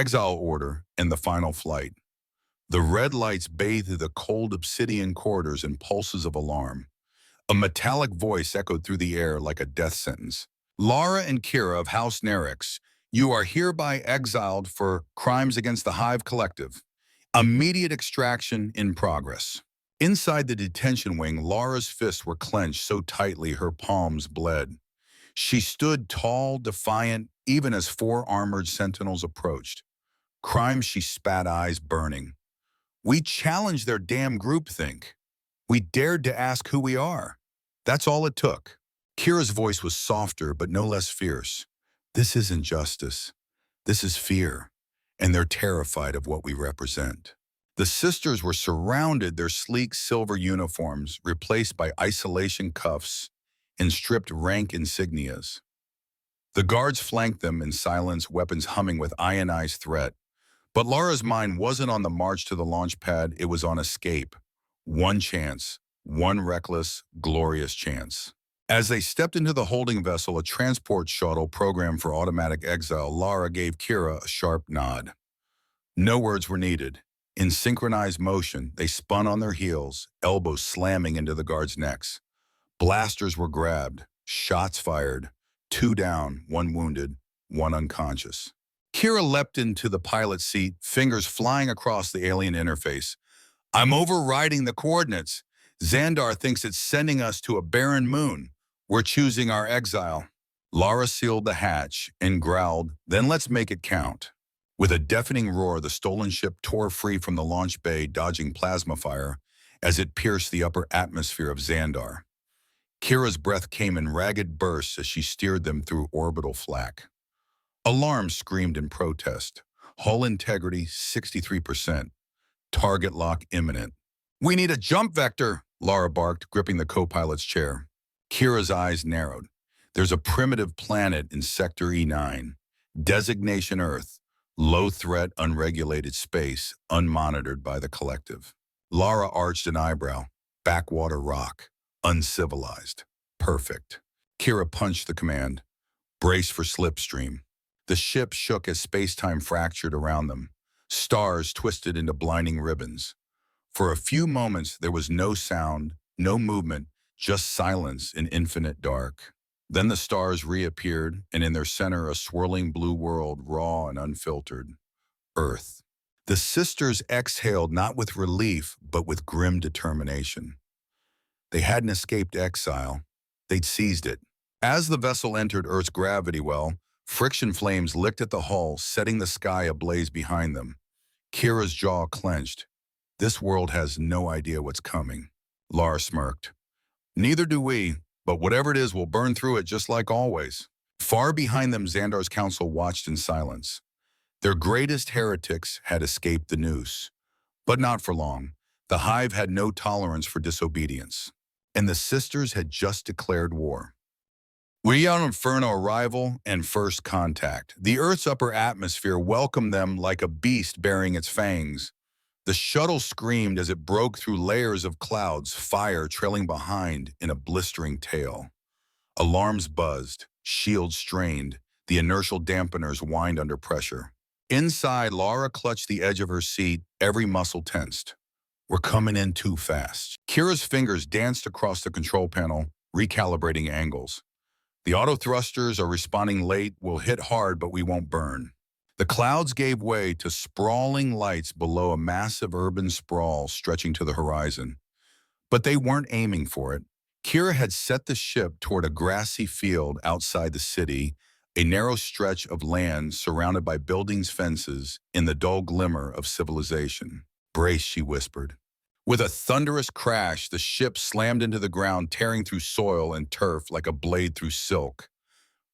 exile order, and the final flight. The red lights bathed the cold obsidian corridors in pulses of alarm. A metallic voice echoed through the air like a death sentence. Lara and Kira of House Nerex, you are hereby exiled for crimes against the Hive Collective. Immediate extraction in progress. Inside the detention wing, Lara's fists were clenched so tightly her palms bled. She stood tall, defiant, even as four armored sentinels approached. Crimes she spat, eyes burning. We challenged their damn groupthink. We dared to ask who we are. That's all it took. Kira's voice was softer, but no less fierce. This isn't justice. This is fear, and they're terrified of what we represent. The sisters were surrounded, their sleek silver uniforms replaced by isolation cuffs and stripped rank insignias. The guards flanked them in silence, weapons humming with ionized threat. But Lara's mind wasn't on the march to the launch pad, it was on escape. One chance, one reckless, glorious chance. As they stepped into the holding vessel, a transport shuttle programmed for automatic exile, Lara gave Kira a sharp nod. No words were needed. In synchronized motion, they spun on their heels, elbows slamming into the guards' necks. Blasters were grabbed, shots fired, 2 down, 1 wounded, 1 unconscious. Kira leapt into the pilot's seat, fingers flying across the alien interface. I'm overriding the coordinates. Xandar thinks it's sending us to a barren moon. We're choosing our exile. Lara sealed the hatch and growled, then let's make it count. With a deafening roar, the stolen ship tore free from the launch bay, dodging plasma fire as it pierced the upper atmosphere of Xandar. Kira's breath came in ragged bursts as she steered them through orbital flak. Alarms screamed in protest. Hull integrity 63%. Target lock imminent. We need a jump vector, Lara barked, gripping the co-pilot's chair. Kira's eyes narrowed. There's a primitive planet in Sector E9. Designation Earth. Low threat, unregulated space, unmonitored by the collective. Lara arched an eyebrow. Backwater rock. Uncivilized. Perfect. Kira punched the command. Brace for slipstream. The ship shook as space-time fractured around them. Stars twisted into blinding ribbons. For a few moments, there was no sound, no movement, just silence in infinite dark. Then the stars reappeared, and in their center, a swirling blue world, raw and unfiltered. Earth. The sisters exhaled not with relief, but with grim determination. They hadn't escaped exile. They'd seized it. As the vessel entered Earth's gravity well, friction flames licked at the hull, setting the sky ablaze behind them. Kira's jaw clenched. This world has no idea what's coming. Lara smirked. Neither do we, but whatever it is, we'll burn through it just like always. Far behind them, Xandar's council watched in silence. Their greatest heretics had escaped the noose. But not for long. The Hive had no tolerance for disobedience. And the sisters had just declared war. We on Inferno arrival and first contact. The Earth's upper atmosphere welcomed them like a beast bearing its fangs. The shuttle screamed as it broke through layers of clouds, fire trailing behind in a blistering tail. Alarms buzzed, shields strained, the inertial dampeners whined under pressure. Inside, Lara clutched the edge of her seat, every muscle tensed. We're coming in too fast. Kira's fingers danced across the control panel, recalibrating angles. The auto thrusters are responding late. We'll hit hard, but we won't burn. The clouds gave way to sprawling lights below a massive urban sprawl stretching to the horizon. But they weren't aiming for it. Kira had set the ship toward a grassy field outside the city, a narrow stretch of land surrounded by buildings' fences in the dull glimmer of civilization. Brace, she whispered. With a thunderous crash, the ship slammed into the ground, tearing through soil and turf like a blade through silk.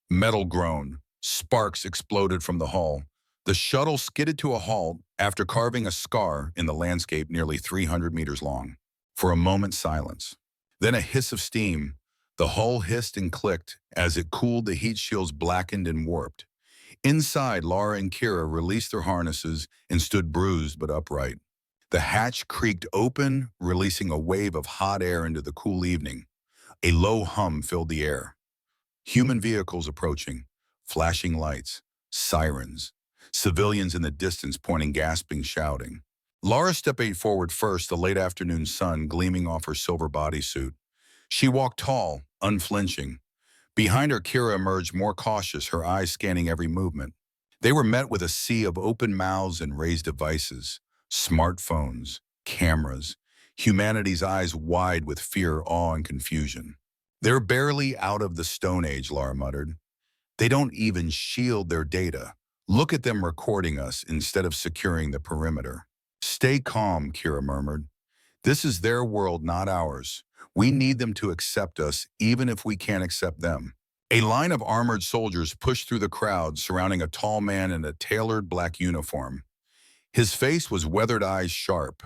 Metal groaned. Sparks exploded from the hull. The shuttle skidded to a halt after carving a scar in the landscape nearly 300 meters long. For a moment, silence. Then a hiss of steam. The hull hissed and clicked. As it cooled, the heat shields blackened and warped. Inside, Lara and Kira released their harnesses and stood bruised but upright. The hatch creaked open, releasing a wave of hot air into the cool evening. A low hum filled the air. Human vehicles approaching, flashing lights, sirens. civilians in the distance pointing, gasping, shouting. Lara stepped forward first, the late afternoon sun gleaming off her silver bodysuit. She walked tall, unflinching. Behind her, Kira emerged more cautious, her eyes scanning every movement. They were met with a sea of open mouths and raised devices, smartphones, cameras, humanity's eyes wide with fear, awe, and confusion. They're barely out of the Stone Age, Lara muttered. They don't even shield their data. Look at them recording us instead of securing the perimeter. Stay calm, Kira murmured. This is their world, not ours. We need them to accept us, even if we can't accept them. A line of armored soldiers pushed through the crowd, surrounding a tall man in a tailored black uniform. His face was weathered, eyes sharp.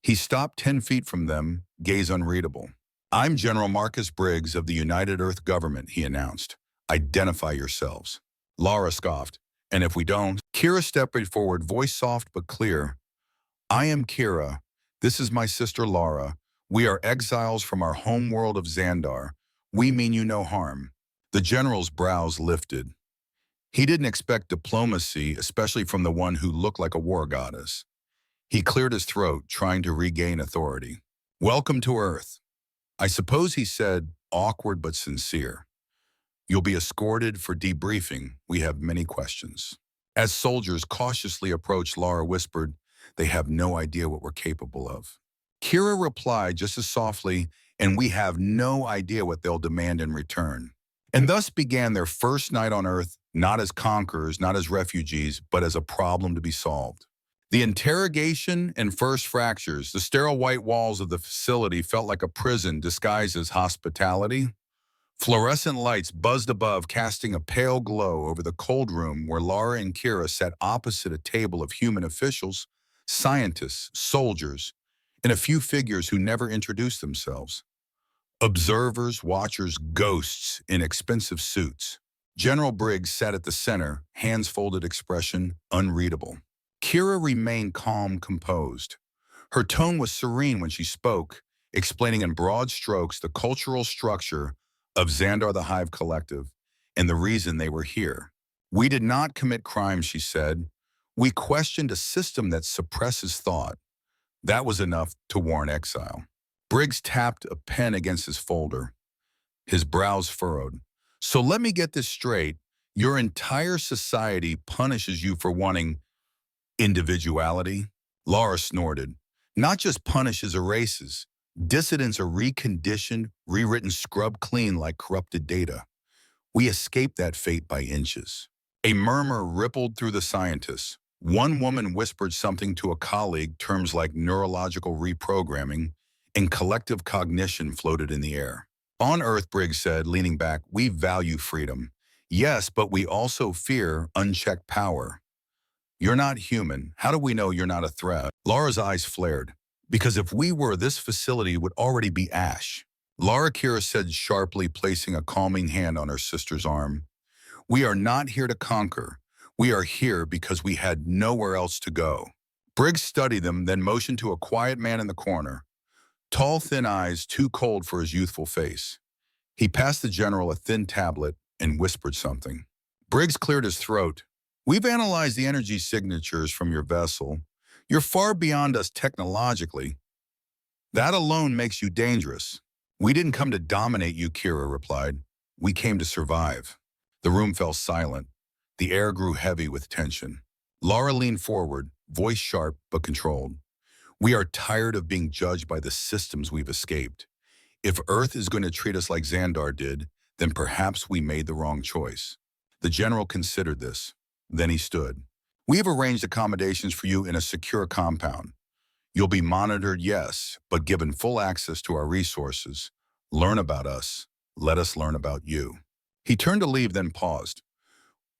He stopped 10 feet from them, gaze unreadable. I'm General Marcus Briggs of the United Earth Government, he announced. Identify yourselves. Lara scoffed. And if we don't? Kira stepped forward, voice soft but clear. I am Kira. This is my sister Lara. We are exiles from our home world of Xandar. We mean you no harm. The general's brows lifted. He didn't expect diplomacy, especially from the one who looked like a war goddess. He cleared his throat, trying to regain authority. Welcome to Earth. I suppose he said, awkward but sincere. You'll be escorted for debriefing. We have many questions. As soldiers cautiously approached, Lara whispered, they have no idea what we're capable of. Kira replied just as softly, and we have no idea what they'll demand in return. And thus began their first night on Earth, not as conquerors, not as refugees, but as a problem to be solved. The interrogation and first fractures, the sterile white walls of the facility felt like a prison disguised as hospitality. Fluorescent lights buzzed above, casting a pale glow over the cold room where Lara and Kira sat opposite a table of human officials, scientists, soldiers, and a few figures who never introduced themselves. Observers, watchers, ghosts in expensive suits. General Briggs sat at the center, hands folded, expression unreadable. Kira remained calm, composed. Her tone was serene when she spoke, explaining in broad strokes the cultural structure of Xandar the Hive Collective and the reason they were here. We did not commit crimes, she said. We questioned a system that suppresses thought. That was enough to warrant exile. Briggs tapped a pen against his folder. His brows furrowed. So let me get this straight. Your entire society punishes you for wanting individuality? Lara snorted. Not just punishes, erases. Dissidents are reconditioned, rewritten, scrubbed clean like corrupted data. We escaped that fate by inches. A murmur rippled through the scientists. One woman whispered something to a colleague, terms like neurological reprogramming, and collective cognition floated in the air. On Earth, Briggs said, leaning back, we value freedom. Yes, but we also fear unchecked power. You're not human. How do we know you're not a threat? Lara's eyes flared. Because if we were, this facility would already be ash. Lara, Kira said sharply, placing a calming hand on her sister's arm. We are not here to conquer. We are here because we had nowhere else to go. Briggs studied them, then motioned to a quiet man in the corner. Tall, thin eyes, too cold for his youthful face. He passed the general a thin tablet and whispered something. Briggs cleared his throat. We've analyzed the energy signatures from your vessel. You're far beyond us technologically. That alone makes you dangerous. We didn't come to dominate you, Kira replied. We came to survive. The room fell silent. The air grew heavy with tension. Lara leaned forward, voice sharp but controlled. We are tired of being judged by the systems we've escaped. If Earth is going to treat us like Xandar did, then perhaps we made the wrong choice. The general considered this. Then he stood. We have arranged accommodations for you in a secure compound. You'll be monitored, yes, but given full access to our resources. Learn about us. Let us learn about you. He turned to leave, then paused.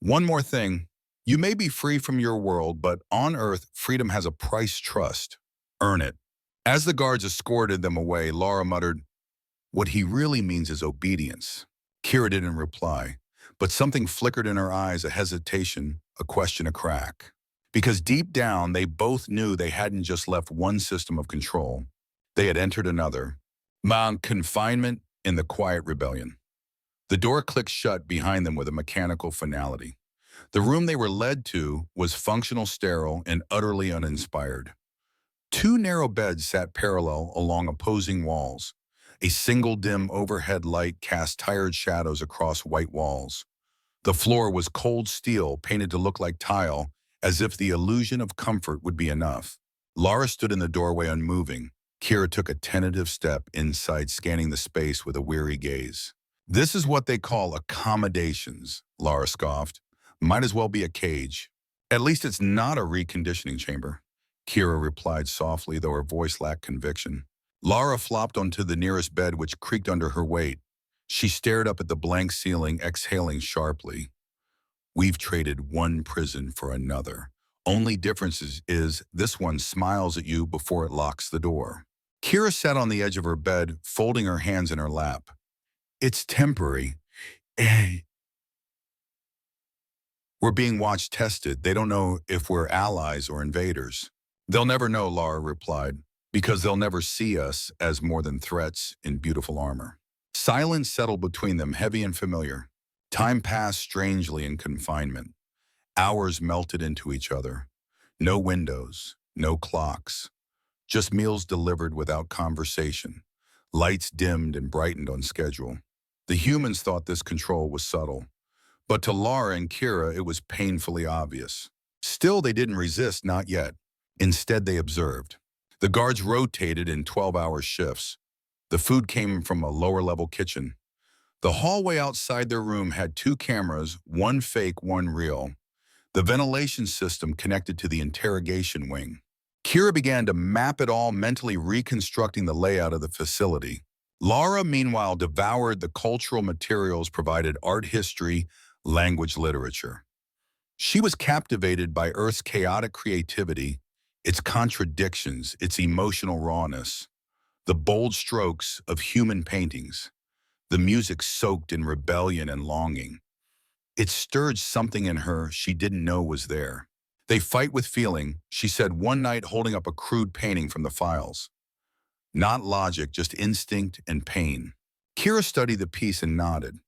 One more thing. You may be free from your world, but on Earth, freedom has a price: trust. Earn it. As the guards escorted them away, Lara muttered, what he really means is obedience. Kira didn't reply, but something flickered in her eyes, a hesitation, a question, a crack. Because deep down, they both knew they hadn't just left one system of control. They had entered another. Confinement in the quiet rebellion. The door clicked shut behind them with a mechanical finality. The room they were led to was functional, sterile, and utterly uninspired. Two narrow beds sat parallel along opposing walls. A single dim overhead light cast tired shadows across white walls. The floor was cold steel, painted to look like tile, as if the illusion of comfort would be enough. Lara stood in the doorway unmoving. Kira took a tentative step inside, scanning the space with a weary gaze. This is what they call accommodations, Lara scoffed. Might as well be a cage. At least it's not a reconditioning chamber. Kira replied softly, though her voice lacked conviction. Lara flopped onto the nearest bed, which creaked under her weight. She stared up at the blank ceiling, exhaling sharply. We've traded one prison for another. Only difference is this one smiles at you before it locks the door. Kira sat on the edge of her bed, folding her hands in her lap. It's temporary. We're being watch tested. They don't know if we're allies or invaders. They'll never know, Lara replied, because they'll never see us as more than threats in beautiful armor. Silence settled between them, heavy and familiar. Time passed strangely in confinement. Hours melted into each other. No windows, no clocks. Just meals delivered without conversation. Lights dimmed and brightened on schedule. The humans thought this control was subtle. But to Lara and Kira, it was painfully obvious. Still, they didn't resist, not yet. Instead, they observed. The guards rotated in 12-hour shifts. The food came from a lower-level kitchen. The hallway outside their room had two cameras, one fake, one real. The ventilation system connected to the interrogation wing. Kira began to map it all, mentally reconstructing the layout of the facility. Lara, meanwhile, devoured the cultural materials provided: art history, language, literature. She was captivated by Earth's chaotic creativity, its contradictions, its emotional rawness, the bold strokes of human paintings, the music soaked in rebellion and longing. It stirred something in her she didn't know was there. They fight with feeling, she said one night, holding up a crude painting from the files. Not logic, just instinct and pain. Kira studied the piece and nodded.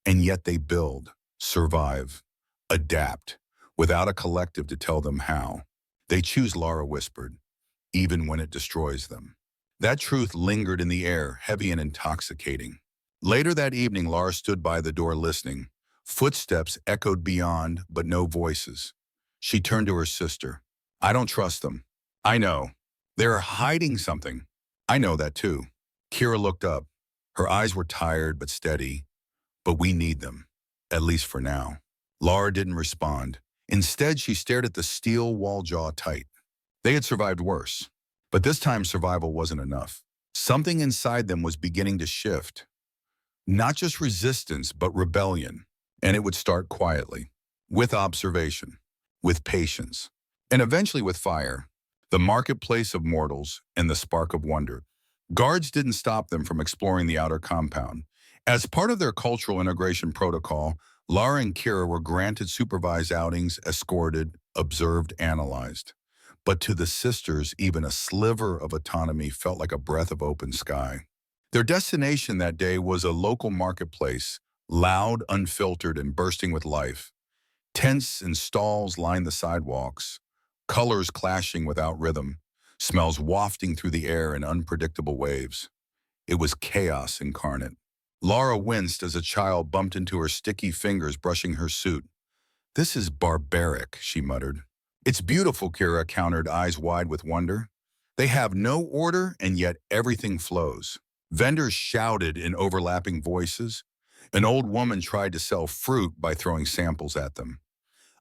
And yet they build, survive, adapt, without a collective to tell them how. They choose, Lara whispered, even when it destroys them. That truth lingered in the air, heavy and intoxicating. Later that evening, Lara stood by the door listening. Footsteps echoed beyond, but no voices. She turned to her sister. I don't trust them. I know. They're hiding something. I know that too. Kira looked up. Her eyes were tired but steady. But we need them, at least for now. Lara didn't respond. Instead, she stared at the steel wall, jaw tight. They had survived worse. But this time, survival wasn't enough. Something inside them was beginning to shift. Not just resistance, but rebellion. And it would start quietly, with observation, with patience, and eventually with fire, the marketplace of mortals and the spark of wonder. Guards didn't stop them from exploring the outer compound. As part of their cultural integration protocol, Lara and Kira were granted supervised outings, escorted, observed, analyzed. But to the sisters, even a sliver of autonomy felt like a breath of open sky. Their destination that day was a local marketplace, loud, unfiltered, and bursting with life. Tents and stalls lined the sidewalks, colors clashing without rhythm, smells wafting through the air in unpredictable waves. It was chaos incarnate. Lara winced as a child bumped into her sticky fingers brushing her suit. This is barbaric, she muttered. It's beautiful, Kira countered, eyes wide with wonder. They have no order, and yet everything flows. Vendors shouted in overlapping voices. An old woman tried to sell fruit by throwing samples at them.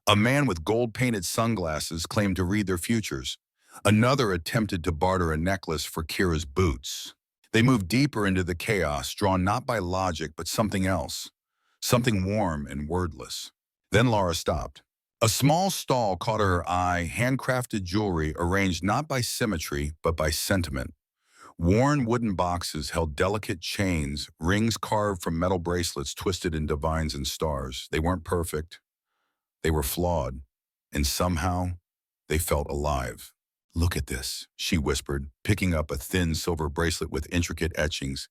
A man with gold-painted sunglasses claimed to read their futures. Another attempted to barter a necklace for Kira's boots. They moved deeper into the chaos, drawn not by logic but something else, something warm and wordless. Then Lara stopped. A small stall caught her eye, handcrafted jewelry arranged not by symmetry but by sentiment. Worn wooden boxes held delicate chains, rings carved from metal bracelets twisted into vines and stars. They weren't perfect. They were flawed, and somehow they felt alive. Look at this, she whispered, picking up a thin silver bracelet with intricate etchings.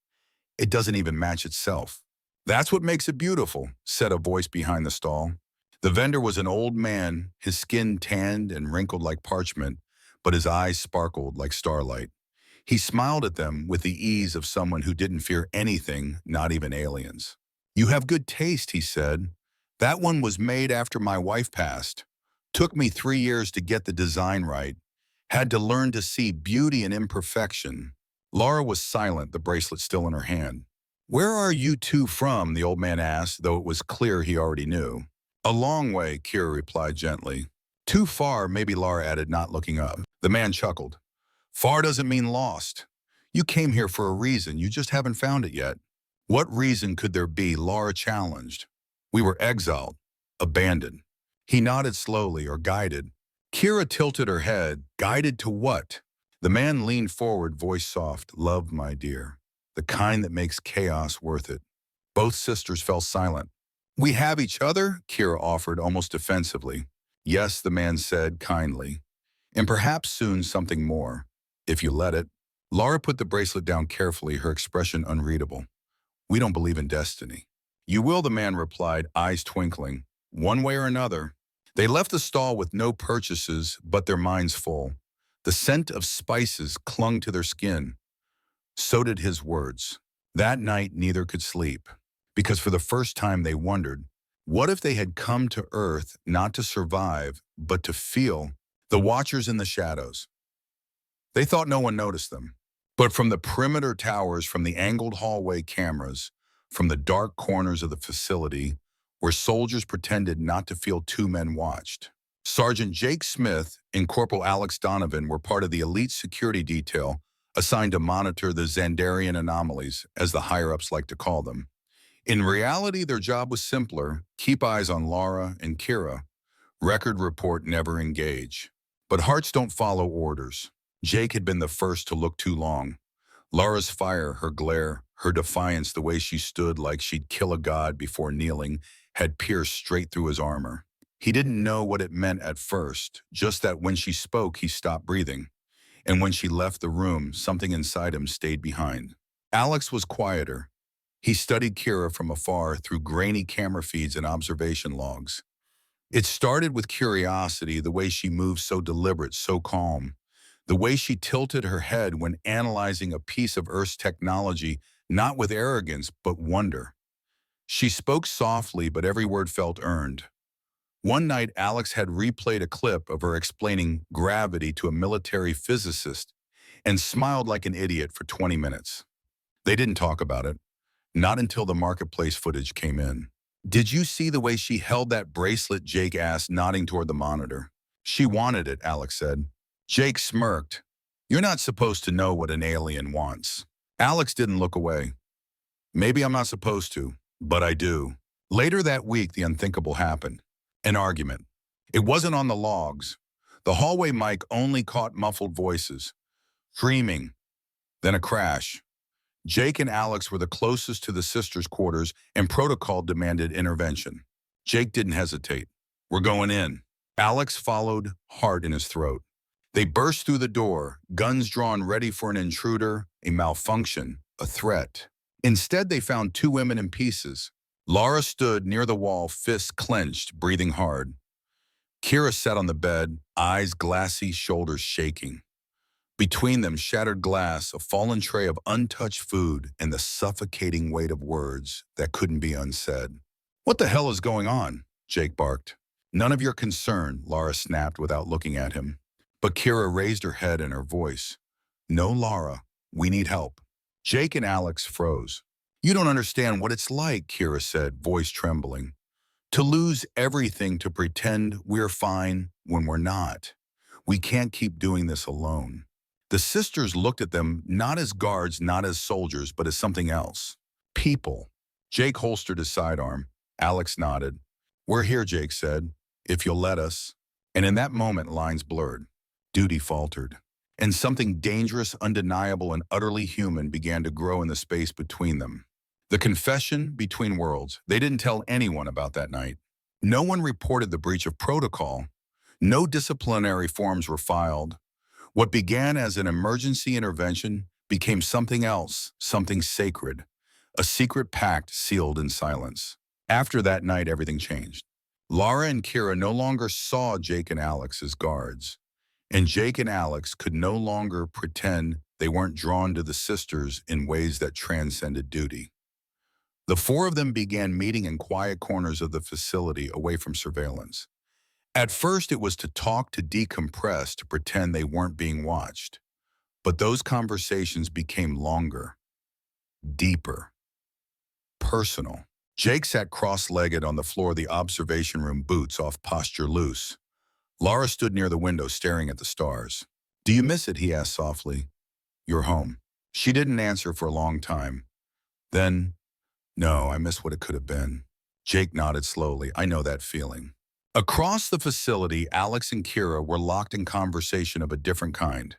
It doesn't even match itself. That's what makes it beautiful, said a voice behind the stall. The vendor was an old man, his skin tanned and wrinkled like parchment, but his eyes sparkled like starlight. He smiled at them with the ease of someone who didn't fear anything, not even aliens. "You have good taste," he said. "That one was made after my wife passed. Took me 3 years to get the design right. Had to learn to see beauty in imperfection." Laura was silent, the bracelet still in her hand. "Where are you two from?" the old man asked, though it was clear he already knew. "A long way," Kira replied gently. "Too far," maybe, Laura added, not looking up. The man chuckled. "Far doesn't mean lost. You came here for a reason, you just haven't found it yet." "What reason could there be?" Laura challenged. "We were exiled, abandoned." He nodded slowly. "Or guided." Kira tilted her head. "Guided to what?" The man leaned forward, voice soft. "Love, my dear. The kind that makes chaos worth it." Both sisters fell silent. "We have each other?" Kira offered, almost defensively. "Yes," the man said kindly. "And perhaps soon something more, if you let it." Laura put the bracelet down carefully, her expression unreadable. "We don't believe in destiny." "You will," the man replied, eyes twinkling. "One way or another." They left the stall with no purchases, but their minds full. The scent of spices clung to their skin. So did his words. That night, neither could sleep, because for the first time they wondered, what if they had come to Earth not to survive, but to feel? The watchers in the shadows. They thought no one noticed them. But from the perimeter towers, from the angled hallway cameras, from the dark corners of the facility, where soldiers pretended not to feel, two men watched. Sergeant Jake Smith and Corporal Alex Donovan were part of the elite security detail assigned to monitor the Xandarian anomalies, as the higher-ups like to call them. In reality, their job was simpler: keep eyes on Laura and Kira. Record report, never engage. But hearts don't follow orders. Jake had been the first to look too long. Laura's fire, her glare, her defiance, the way she stood like she'd kill a god before kneeling, had pierced straight through his armor. He didn't know what it meant at first, just that when she spoke, he stopped breathing. And when she left the room, something inside him stayed behind. Alex was quieter. He studied Kira from afar through grainy camera feeds and observation logs. It started with curiosity, the way she moved, so deliberate, so calm. The way she tilted her head when analyzing a piece of Earth's technology, not with arrogance, but wonder. She spoke softly, but every word felt earned. One night, Alex had replayed a clip of her explaining gravity to a military physicist and smiled like an idiot for 20 minutes. They didn't talk about it, not until the marketplace footage came in. "Did you see the way she held that bracelet?" Jake asked, nodding toward the monitor. "She wanted it," Alex said. Jake smirked. "You're not supposed to know what an alien wants." Alex didn't look away. "Maybe I'm not supposed to, but I do." Later that week, the unthinkable happened. An argument. It wasn't on the logs. The hallway mic only caught muffled voices. Screaming. Then a crash. Jake and Alex were the closest to the sisters' quarters, and protocol demanded intervention. Jake didn't hesitate. "We're going in." Alex followed, heart in his throat. They burst through the door, guns drawn ready for an intruder, a malfunction, a threat. Instead, they found two women in pieces. Laura stood near the wall, fists clenched, breathing hard. Kira sat on the bed, eyes glassy, shoulders shaking. Between them, shattered glass, a fallen tray of untouched food, and the suffocating weight of words that couldn't be unsaid. "What the hell is going on?" Jake barked. "None of your concern," Laura snapped without looking at him. But Kira raised her head and her voice. "No, Laura, we need help." Jake and Alex froze. "You don't understand what it's like," Kira said, voice trembling. "To lose everything, to pretend we're fine when we're not. We can't keep doing this alone." The sisters looked at them, not as guards, not as soldiers, but as something else. People. Jake holstered his sidearm. Alex nodded. "We're here," Jake said, "if you'll let us." And in that moment, lines blurred. Duty faltered. And something dangerous, undeniable, and utterly human began to grow in the space between them. The confession between worlds. They didn't tell anyone about that night. No one reported the breach of protocol. No disciplinary forms were filed. What began as an emergency intervention became something else, something sacred, a secret pact sealed in silence. After that night, everything changed. Lara and Kira no longer saw Jake and Alex as guards, and Jake and Alex could no longer pretend they weren't drawn to the sisters in ways that transcended duty. The four of them began meeting in quiet corners of the facility away from surveillance. At first, it was to talk, to decompress, to pretend they weren't being watched. But those conversations became longer, deeper, personal. Jake sat cross-legged on the floor of the observation room, boots off, posture loose. Lara stood near the window, staring at the stars. "Do you miss it?" he asked softly. "You're home." She didn't answer for a long time. Then, "No, I miss what it could have been." Jake nodded slowly. "I know that feeling." Across the facility, Alex and Kira were locked in conversation of a different kind.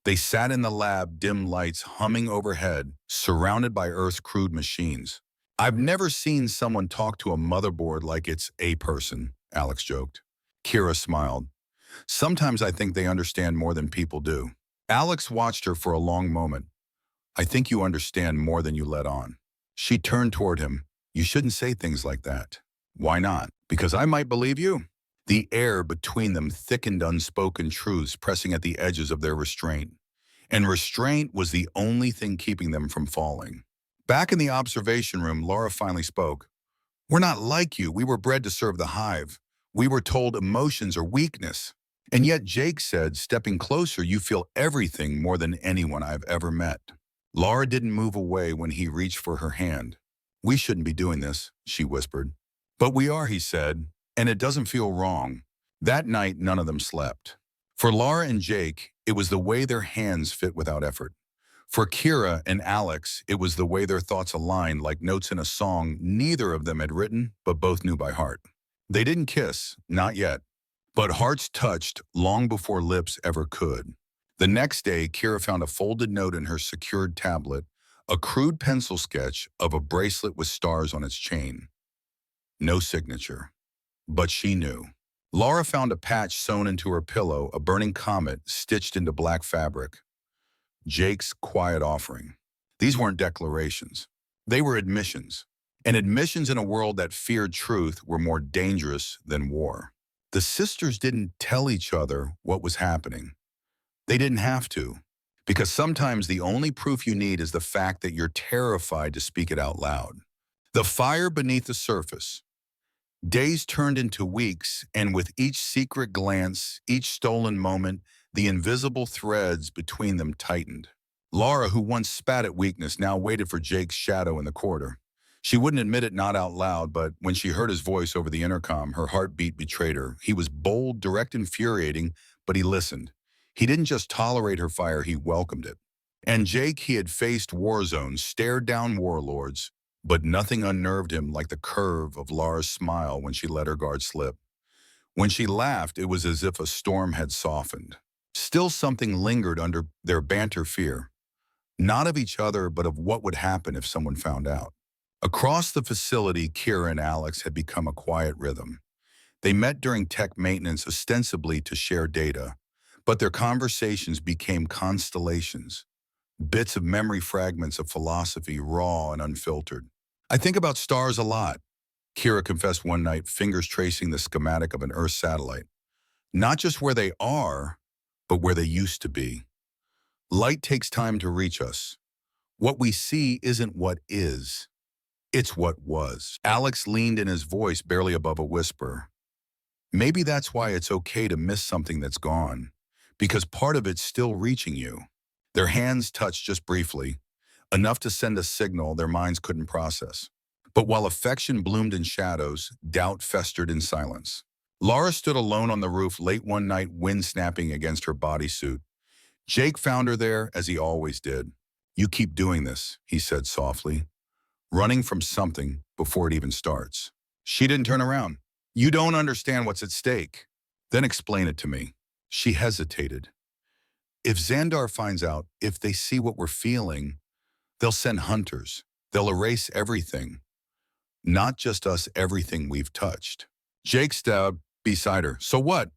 They sat in the lab, dim lights humming overhead, surrounded by Earth's crude machines. "I've never seen someone talk to a motherboard like it's a person," Alex joked. Kira smiled. "Sometimes I think they understand more than people do." Alex watched her for a long moment. "I think you understand more than you let on." She turned toward him. "You shouldn't say things like that." "Why not?" "Because I might believe you." The air between them thickened, unspoken truths pressing at the edges of their restraint. And restraint was the only thing keeping them from falling. Back in the observation room, Laura finally spoke. "We're not like you. We were bred to serve the hive. We were told emotions are weakness." And yet Jake said, stepping closer, "You feel everything more than anyone I've ever met." Laura didn't move away when he reached for her hand. "We shouldn't be doing this," she whispered. "But we are," he said, "and it doesn't feel wrong." That night, none of them slept. For Laura and Jake, it was the way their hands fit without effort. For Kira and Alex, it was the way their thoughts aligned like notes in a song neither of them had written, but both knew by heart. They didn't kiss, not yet, but hearts touched long before lips ever could. The next day, Kira found a folded note in her secured tablet, a crude pencil sketch of a bracelet with stars on its chain. No signature, but she knew. Laura found a patch sewn into her pillow, a burning comet stitched into black fabric. Jake's quiet offering. These weren't declarations. They were admissions. And admissions in a world that feared truth were more dangerous than war. The sisters didn't tell each other what was happening. They didn't have to. Because sometimes the only proof you need is the fact that you're terrified to speak it out loud. The fire beneath the surface. Days turned into weeks, and with each secret glance, each stolen moment, the invisible threads between them tightened. Laura, who once spat at weakness, now waited for Jake's shadow in the corridor. She wouldn't admit it, not out loud, but when she heard his voice over the intercom, her heartbeat betrayed her. He was bold, direct, infuriating, but he listened. He didn't just tolerate her fire, he welcomed it. And Jake, he had faced war zones, stared down warlords, but nothing unnerved him like the curve of Laura's smile when she let her guard slip. When she laughed, it was as if a storm had softened. Still something lingered under their banter fear, not of each other, but of what would happen if someone found out. Across the facility, Kira and Alex had become a quiet rhythm. They met during tech maintenance ostensibly to share data, but their conversations became constellations, bits of memory, fragments of philosophy, raw and unfiltered. "I think about stars a lot," Kira confessed one night, fingers tracing the schematic of an Earth satellite. "Not just where they are, but where they used to be. Light takes time to reach us. What we see isn't what is, it's what was." Alex leaned in, his voice barely above a whisper. "Maybe that's why it's okay to miss something that's gone, because part of it's still reaching you." Their hands touched just briefly, enough to send a signal their minds couldn't process. But while affection bloomed in shadows, doubt festered in silence. Laura stood alone on the roof late one night, wind snapping against her bodysuit. Jake found her there, as he always did. "You keep doing this," he said softly, "running from something before it even starts." She didn't turn around. "You don't understand what's at stake." "Then explain it to me." She hesitated. "If Xandar finds out, if they see what we're feeling, they'll send hunters. They'll erase everything. Not just us, everything we've touched." Jake stabbed beside her. "So what?"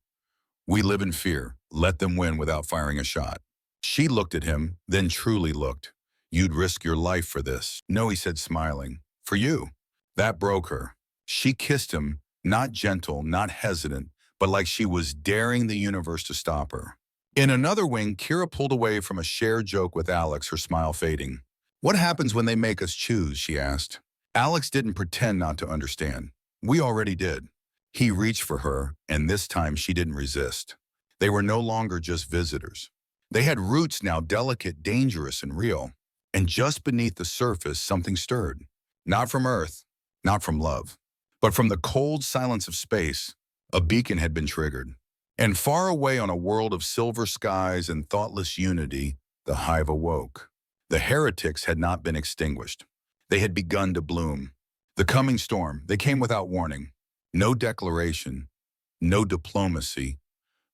"We live in fear. Let them win without firing a shot." She looked at him, then truly looked. "You'd risk your life for this." "No," he said, smiling. "For you." That broke her. She kissed him, Not gentle, not hesitant, but like she was daring the universe to stop her. In another wing, Kira pulled away from a shared joke with Alex, her smile fading. "What happens when they make us choose?" she asked. Alex didn't pretend not to understand. "We already did." He reached for her, and this time she didn't resist. They were no longer just visitors. They had roots now, delicate, dangerous, and real. And just beneath the surface, something stirred. Not from Earth, not from love, but from the cold silence of space, a beacon had been triggered. And far away on a world of silver skies and thoughtless unity, the hive awoke. The heretics had not been extinguished. They had begun to bloom. The coming storm, they came without warning. No declaration, no diplomacy,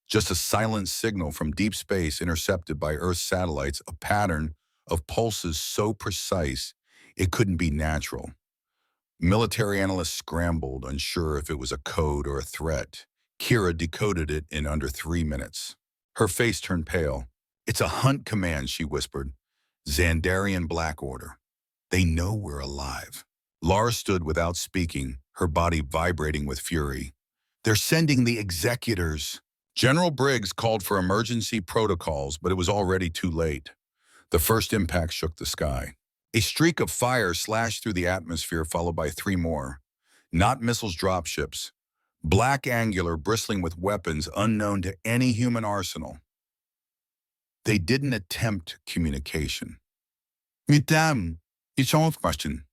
just a silent signal from deep space intercepted by Earth's satellites, a pattern of pulses so precise it couldn't be natural. Military analysts scrambled, unsure if it was a code or a threat. Kira decoded it in under 3 minutes. Her face turned pale. "It's a hunt command," she whispered. "Xandarian Black Order. They know we're alive." Lara stood without speaking, her body vibrating with fury. "They're sending the executors." General Briggs called for emergency protocols, but it was already too late. The first impact shook the sky. A streak of fire slashed through the atmosphere, followed by 3 more. Not missiles, dropships. Black angular, bristling with weapons unknown to any human arsenal. They didn't attempt communication. "Madame, it's all question."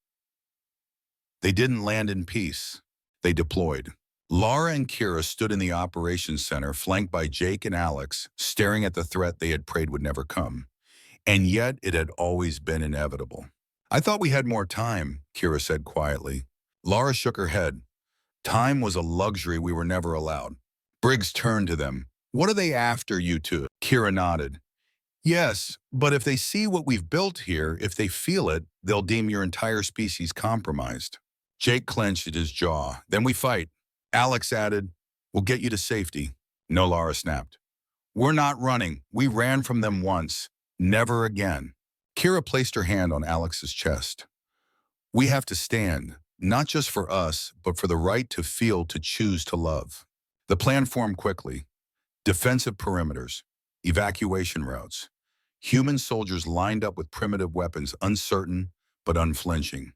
They didn't land in peace. They deployed. Lara and Kira stood in the operations center, flanked by Jake and Alex, staring at the threat they had prayed would never come. And yet it had always been inevitable. "I thought we had more time," Kira said quietly. Lara shook her head. "Time was a luxury we were never allowed." Briggs turned to them. "What are they after, you two?" Kira nodded. "Yes, but if they see what we've built here, if they feel it, they'll deem your entire species compromised." Jake clenched his jaw. "Then we fight." Alex added, "We'll get you to safety." "No," Lara snapped. "We're not running. We ran from them once. Never again." Kira placed her hand on Alex's chest. "We have to stand, not just for us, but for the right to feel, to choose to love." The plan formed quickly. Defensive perimeters, evacuation routes. Human soldiers lined up with primitive weapons, uncertain but unflinching.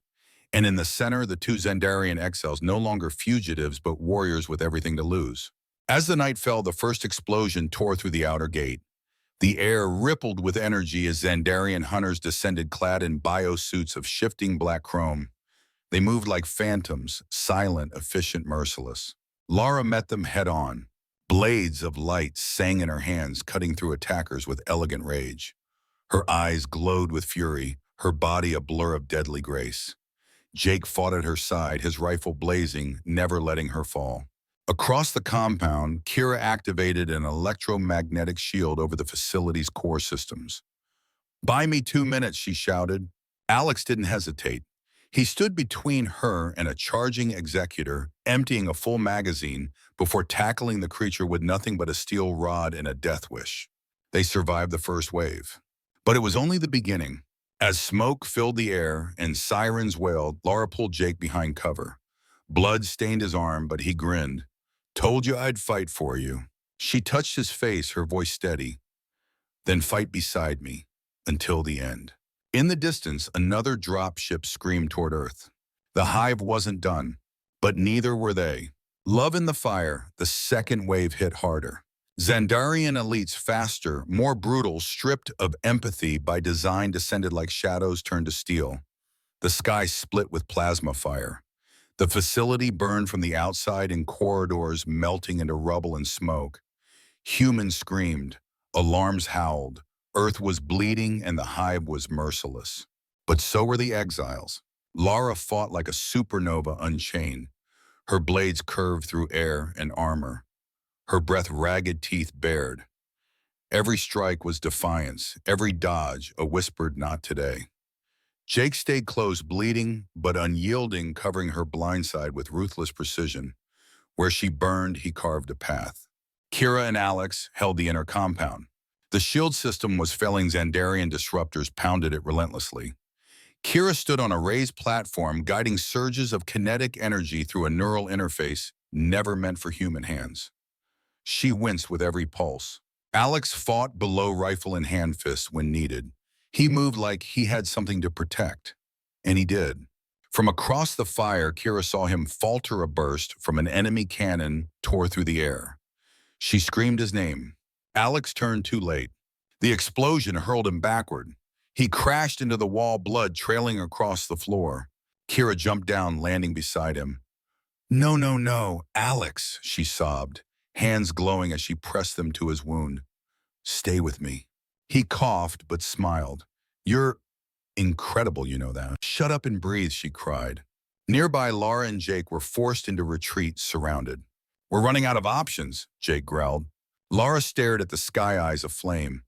And in the center, the 2 Xandarian exiles, no longer fugitives but warriors with everything to lose. As the night fell, the first explosion tore through the outer gate. The air rippled with energy as Xandarian hunters descended, clad in biosuits of shifting black chrome. They moved like phantoms, silent, efficient, merciless. Lara met them head-on. Blades of light sang in her hands, cutting through attackers with elegant rage. Her eyes glowed with fury, her body a blur of deadly grace. Jake fought at her side, his rifle blazing, never letting her fall. Across the compound, Kira activated an electromagnetic shield over the facility's core systems. "Buy me 2 minutes," she shouted. Alex didn't hesitate. He stood between her and a charging executor, emptying a full magazine before tackling the creature with nothing but a steel rod and a death wish. They survived the first wave. But it was only the beginning. As smoke filled the air and sirens wailed, Lara pulled Jake behind cover. Blood stained his arm, but he grinned. "Told you I'd fight for you." She touched his face, her voice steady. "Then fight beside me, until the end." In the distance, another dropship screamed toward Earth. The hive wasn't done, but neither were they. Love in the fire, the second wave hit harder. Xandarian elites, faster, more brutal, stripped of empathy by design, descended like shadows turned to steel. The sky split with plasma fire. The facility burned from the outside in corridors, melting into rubble and smoke. Humans screamed. Alarms howled. Earth was bleeding and the hive was merciless. But so were the exiles. Lara fought like a supernova unchained. Her blades curved through air and armor. Her breath ragged teeth bared. Every strike was defiance, every dodge a whispered "not today." Jake stayed close, bleeding but unyielding, covering her blind side with ruthless precision. Where she burned, he carved a path. Kira and Alex held the inner compound. The shield system was failing. Xandarian disruptors pounded it relentlessly. Kira stood on a raised platform, guiding surges of kinetic energy through a neural interface never meant for human hands. She winced with every pulse. Alex fought below rifle and hand fists when needed. He moved like he had something to protect. And he did. From across the fire, Kira saw him falter. A burst from an enemy cannon tore through the air. She screamed his name. Alex turned too late. The explosion hurled him backward. He crashed into the wall, blood trailing across the floor. Kira jumped down, landing beside him. "No, no, no, Alex," she sobbed, hands glowing as she pressed them to his wound. "Stay with me." He coughed but smiled. "You're incredible, you know that." "Shut up and breathe," she cried. Nearby, Lara and Jake were forced into retreat, surrounded. "We're running out of options," Jake growled. Lara stared at the sky eyes aflame.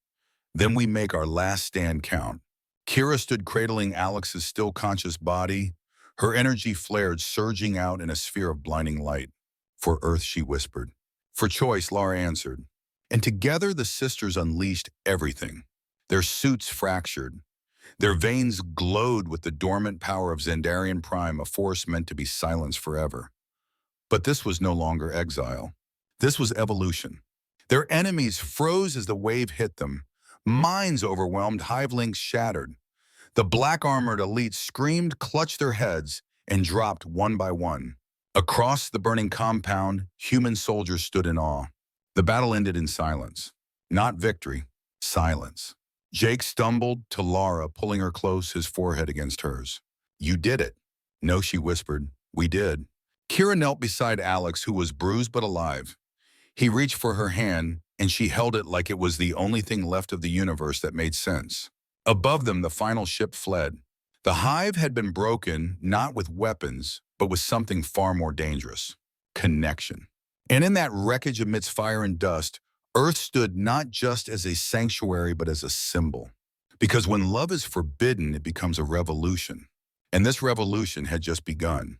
"Then we make our last stand count." Kira stood cradling Alex's still conscious body. Her energy flared, surging out in a sphere of blinding light. "For Earth," she whispered. "For choice," Lara answered. And together the sisters unleashed everything. Their suits fractured. Their veins glowed with the dormant power of Xandarian Prime, a force meant to be silenced forever. But this was no longer exile. This was evolution. Their enemies froze as the wave hit them. Minds overwhelmed, hive-links shattered. The black-armored elites screamed, clutched their heads, and dropped one by one. Across the burning compound, human soldiers stood in awe. The battle ended in silence. Not victory, silence. Jake stumbled to Lara, pulling her close, his forehead against hers. "You did it." "No," she whispered. "We did." Kira knelt beside Alex, who was bruised but alive. He reached for her hand, and she held it like it was the only thing left of the universe that made sense. Above them, the final ship fled. The hive had been broken, not with weapons, but with something far more dangerous: connection. And in that wreckage amidst fire and dust, Earth stood not just as a sanctuary, but as a symbol. Because when love is forbidden, it becomes a revolution. And this revolution had just begun.